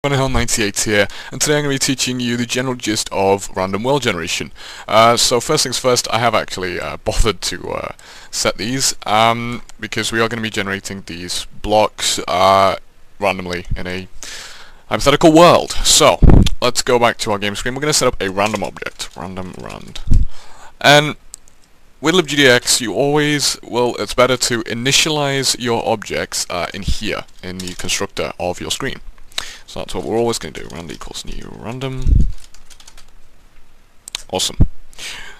98 here, and today I'm going to be teaching you the general gist of random world generation. So first things first, I have actually bothered to set these, because we are going to be generating these blocks randomly in a hypothetical world. So, let's go back to our game screen. We're going to set up a random object, random rand. And with LibGDX, you always, it's better to initialize your objects in here, in the constructor of your screen. So that's what we're always going to do. Rand equals new random. Awesome.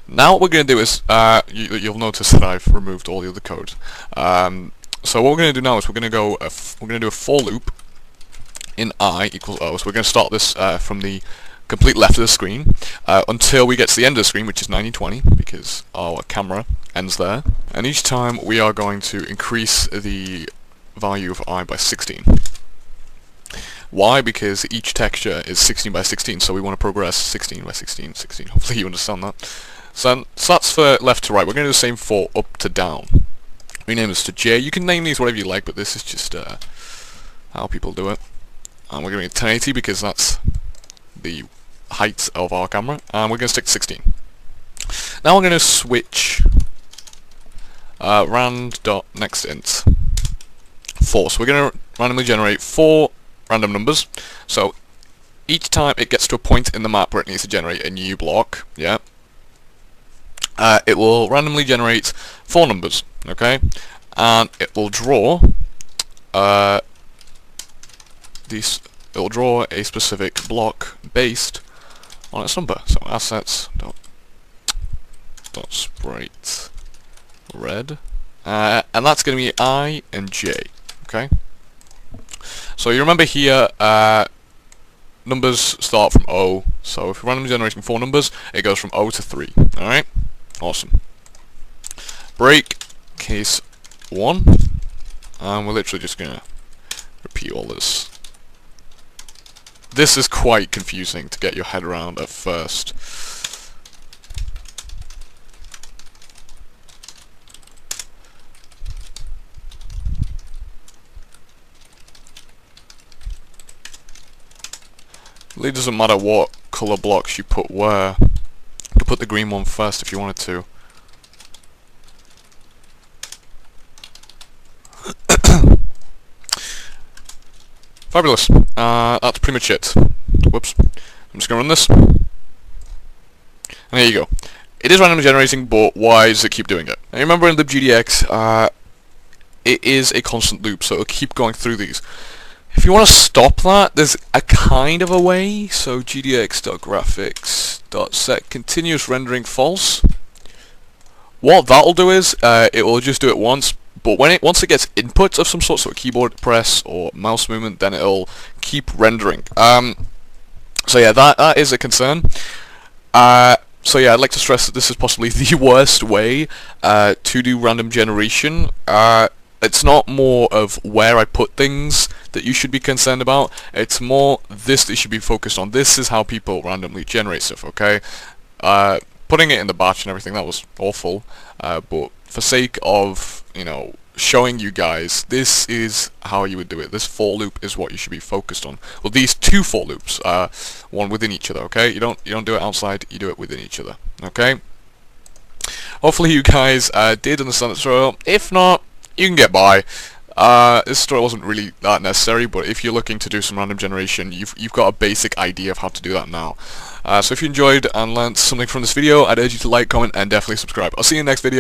Now what we're going to do is, you'll notice that I've removed all the other code. So what we're going to do now is we're going to do a for loop in I equals O. So we're going to start this from the complete left of the screen until we get to the end of the screen, which is 1920, because our camera ends there. And each time we are going to increase the value of I by 16. Why? Because each texture is 16 by 16, so we want to progress 16 by 16, 16. Hopefully you understand that. So that's for left to right. We're going to do the same for up to down. Rename this to J. You can name these whatever you like, but this is just how people do it. And we're going to 1080 because that's the height of our camera. And we're going to stick to 16. Now we're going to switch rand.nextInt 4. So we're going to randomly generate 4 random numbers. So each time it gets to a point in the map where it needs to generate a new block, it will randomly generate 4 numbers, okay? And it will draw it'll draw a specific block based on its number. So assets dot sprite red, and that's going to be I and J, okay? So you remember here, numbers start from O, so if you're randomly generating 4 numbers, it goes from O to 3, alright? Awesome. Break case 1, and we're literally just going to repeat all this. This is quite confusing to get your head around at first. It really doesn't matter what colour blocks you put where. You could put the green one first if you wanted to. Fabulous. That's pretty much it. Whoops. I'm just going to run this. And there you go. It is randomly generating, but why does it keep doing it? Now remember in LibGDX, it is a constant loop, so it'll keep going through these. If you want to stop that, there's a kind of a way. So gdx.graphics.set continuous rendering false. What that'll do is it will just do it once, but once it gets input of some sort, so a keyboard press or mouse movement, then it'll keep rendering. So yeah, that is a concern. So yeah, I'd like to stress that this is possibly the worst way to do random generation. It's not more of where I put things that you should be concerned about, it's more this that you should be focused on. This is how people randomly generate stuff, okay? Putting it in the batch and everything, that was awful, but for sake of, showing you guys, this is how you would do it. This for loop is what you should be focused on. Well, these 2 for loops, one within each other, okay? You don't do it outside, you do it within each other, okay? Hopefully you guys did understand the tutorial. If not, you can get by. This tutorial wasn't really that necessary, but if you're looking to do some random generation, you've got a basic idea of how to do that now. So if you enjoyed and learnt something from this video, I'd urge you to like, comment, and definitely subscribe. I'll see you in the next video.